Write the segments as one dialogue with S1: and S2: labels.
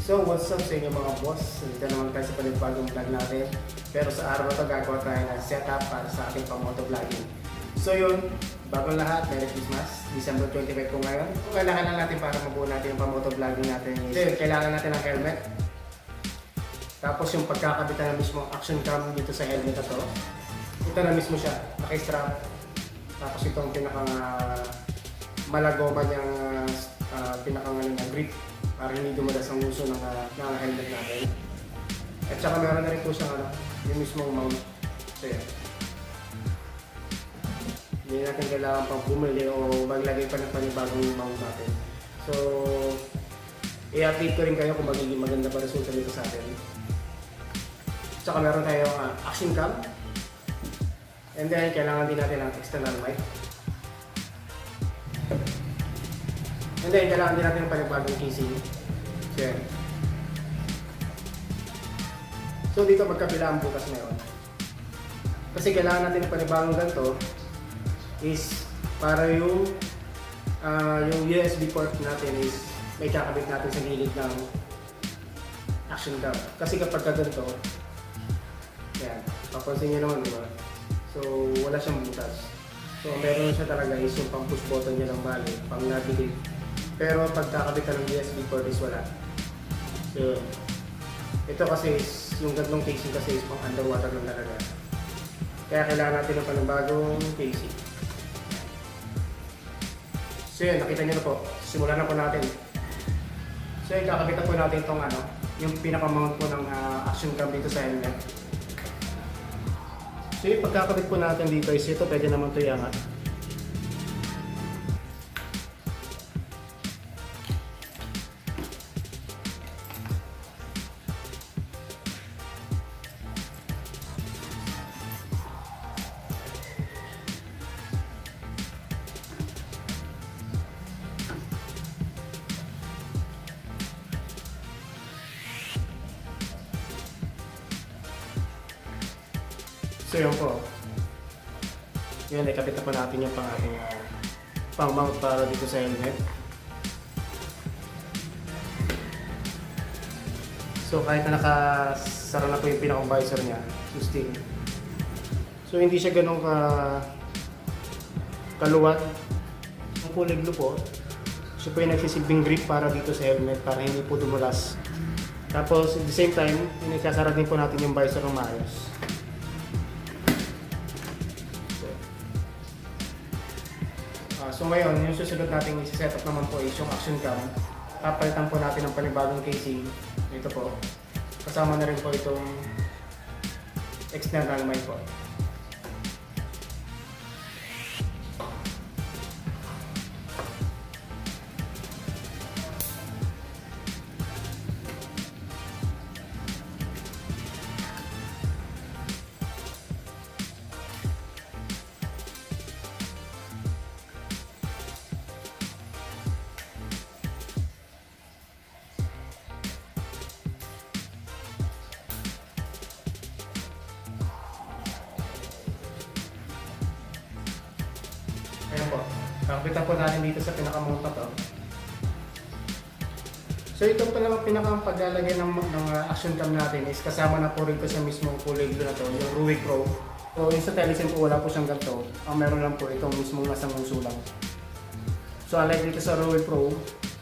S1: So what's up sa inyo mga boss? Nandito naman tayo sa panibagong vlog natin. Pero sa araw na ito gagawa tayo ng setup para sa ating pang-motovlogging. So yun, bagong lahat, Merry Christmas. December 25 po ngayon. Kung kailangan lang natin para mabuo natin yung pang-motovlogging natin is kailangan natin ng helmet. Tapos yung pagkakabitan na mismo action cam dito sa helmet na to. Ito na mismo siya, naka-strap. Tapos itong pinakang malagoma niyang pinakang grip para hindi dumadas ang uso ng helmet natin. At saka meron na rin po siyang yung mismong mount. So yan. Hindi natin kailangan pang bumili o maglagay pa ng panibagong mount natin. So, i-update ko rin kayo kung magiging maganda pa resulta dito sa atin. At saka meron tayong action cam. And then, kailangan din natin ng external mic. And then, kailangan din natin ng panibagong casing. So, yan. So, dito magkabila ang butas ngayon. Kasi kailangan natin ng panibagong ganito is para yung USB port natin is may kakabit natin sa gilid ng action cam. Kasi kapag ganito, yan, papansin nyo naman, diba? So, wala siyang butas. So, meron siya talaga is yung pang push button niya ng bali, pang navigate. Pero pagkakabit ka ng USB port is wala. So, ito kasi is, yung ganitong casing kasi is pang underwater lang talaga. Kaya kailangan natin ng panibagong casing. So yun, nakita nyo na po. Simulan na po natin. So yun, kakabitan po natin itong yung pinaka-mount po ng action cam dito sa helmet. So yung pagkakabit po natin dito is ito, pwede naman ito iangat. So yun po. Yun, ikabit na po natin yung ating pang-mount para dito sa helmet. So kahit na nakasara na po yung pinaka-visor niya, still. So hindi siya ganun kaluwat. Ang kulay blue po, siya po yung nagsisilbing grip para dito sa helmet para hindi po dumulas. Tapos at the same time, inasasara din po natin yung visor ng maayos. So ngayon, yung susunod natin i-set up naman po is yung action cam. Papalitan po natin ng panibagong casing. Ito po. Kasama na rin po itong external mic po. Ayan po. Kapitan po natin dito sa pinaka-mount na to. So ito po naman pinaka-paglalagay ng action cam natin is kasama na po rin ko sa mismong kulay blue na to, yung Ruwi Pro. So yung sa Telesin po wala po siyang ganito. Ang meron lang po itong mismong nasa nguso lang. So unlike dito sa Ruwi Pro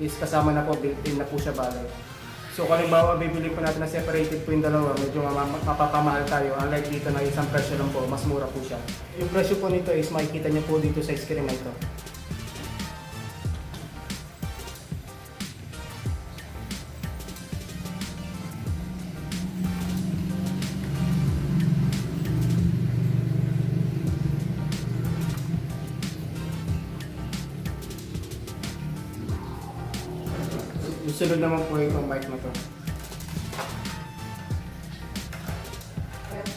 S1: is kasama na po, built-in na po siya bale. So kung halimbawa bibili po natin na separated po yung dalawa, medyo mapapamahal tayo. Unlike dito na isang presyo lang po, mas mura po siya. Yung presyo po nito is makikita niyo po dito sa screen na ito. Sunod naman po itong mic na to.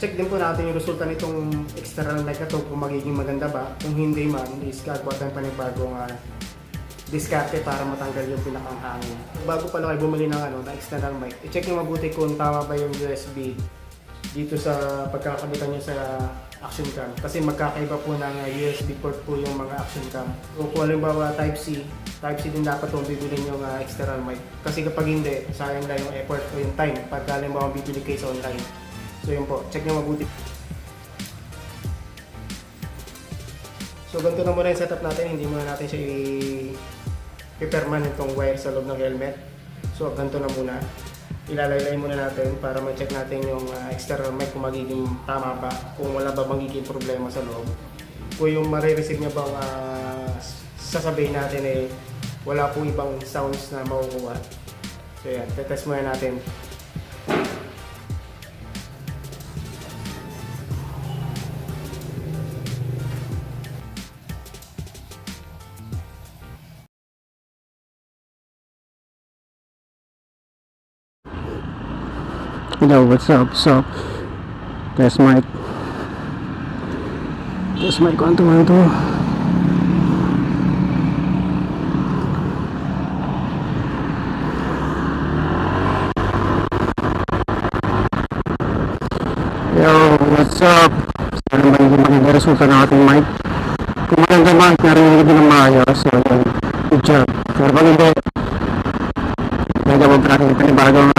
S1: Check din po natin yung resulta nitong external mic na to kung magiging maganda ba. Kung hindi man, is gagawa tayong panibagong diskarte para matanggal yung pinakang hangin. Bago pala kayo bumili ng na external mic, i-check nyo mabuti kung tama ba yung USB dito sa pagkakabitan nyo sa action cam. Kasi magkakaiba po ng USB port po yung mga action cam. So kung halimbawa Type C din dapat kung bibilin yung external mic. Kasi kapag hindi, sayang lang yung effort o yung time pag halimbawa bibili kayo sa online. So yun po, check nyo mabuti. So ganito na muna yung setup natin, hindi muna natin siya i-permanent itong wire sa loob ng helmet. So ganito na muna. Ilalaylay muna natin para ma-check natin yung external mic kung magiging tama ba, kung wala ba magiging problema sa loob. Kung yung marireceive niya bang sasabihin natin wala po ibang sounds na makukuha. So yan, tetest muna natin.
S2: Hello, what's up? So, test mic. Test mic 1, 2, 1, 2. Yo, what's up? Sana magiging resulta ng ating mic. Kung maganda mic, narinig din ng maayos. So, good job. Pero pag hindi, nagawag natin panibagong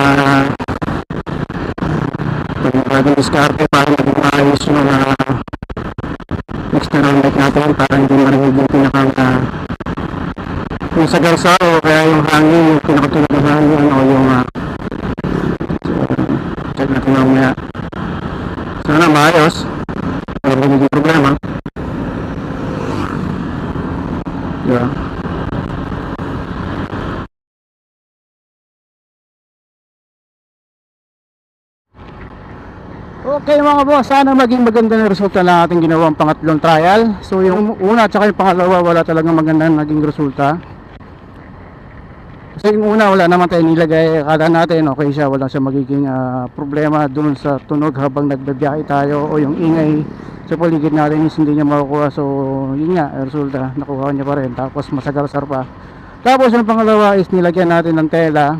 S2: diskarte para maging maayos yung external mic natin para hindi marinig yung pinakang yung sa garsa o kaya yung hangin, yung pinakatulog ng hangin o yung so, check natin mamaya. Sana maayos, pero kung hindi problema, yeah. Okay mga boss, sana maging maganda na resulta ng ating ginawang pangatlong trial. So yung una at saka yung pangalawa wala talagang maganda naging resulta. Kasi yung una wala naman tayo nilagay, akala natin okay siya, wala siya magiging problema dun sa tunog habang nagbabiyahe tayo o yung ingay sa paligid natin is hindi niya makukuha. So yun nga, resulta, nakuha niya pa rin, tapos masagasar pa. Tapos yung pangalawa is nilagyan natin ng tela.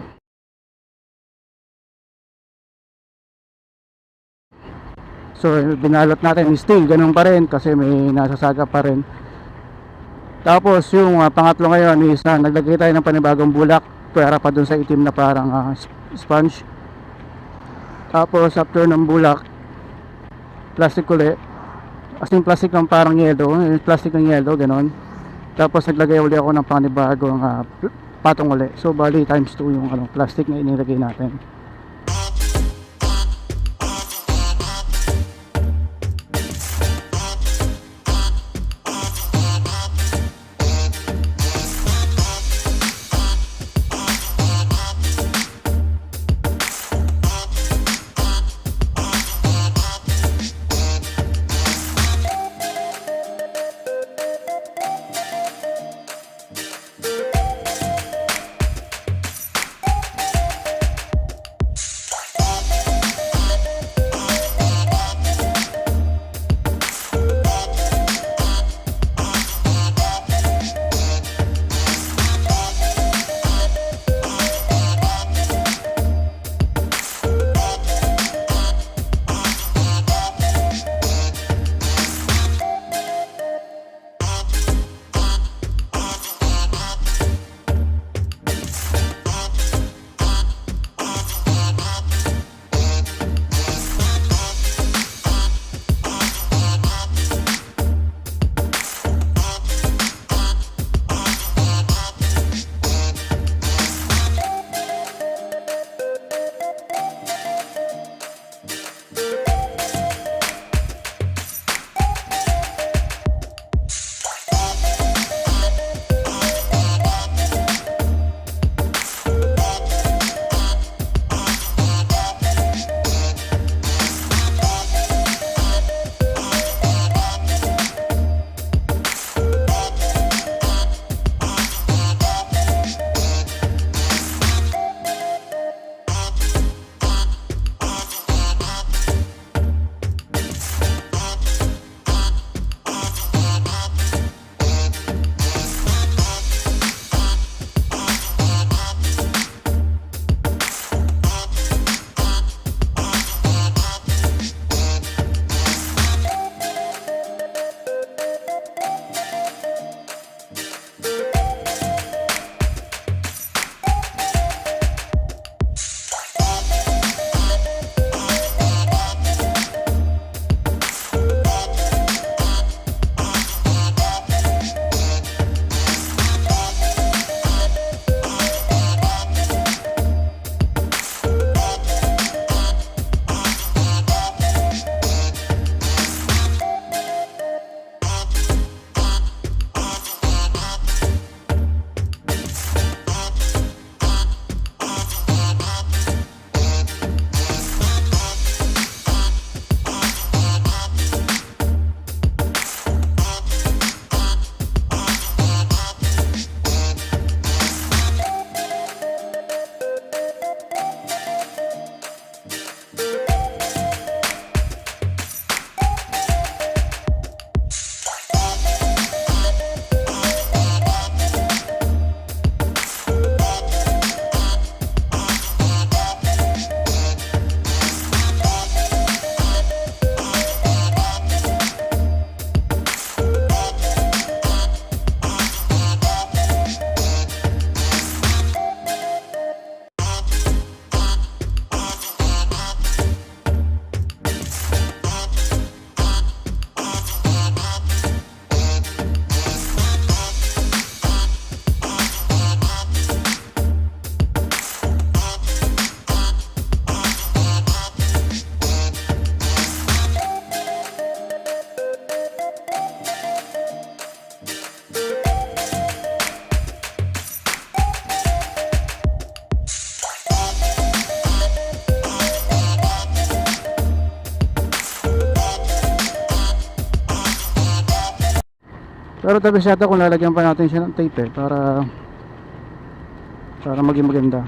S2: So binalot natin, still ganun pa rin kasi may nasasaga pa rin. Tapos yung pangatlo ngayon is naglagay tayo ng panibagong bulak para pa dun sa itim na parang sponge. Tapos after ng bulak, plastic uli, as in plastic ng parang yellow, plastic ng yellow, ganun. Tapos naglagay uli ako ng panibagong patong uli. So bali times 2 yung plastic na inilagay natin. Pero tabi siya kung lalagyan pa natin siya ng tape para maging maganda.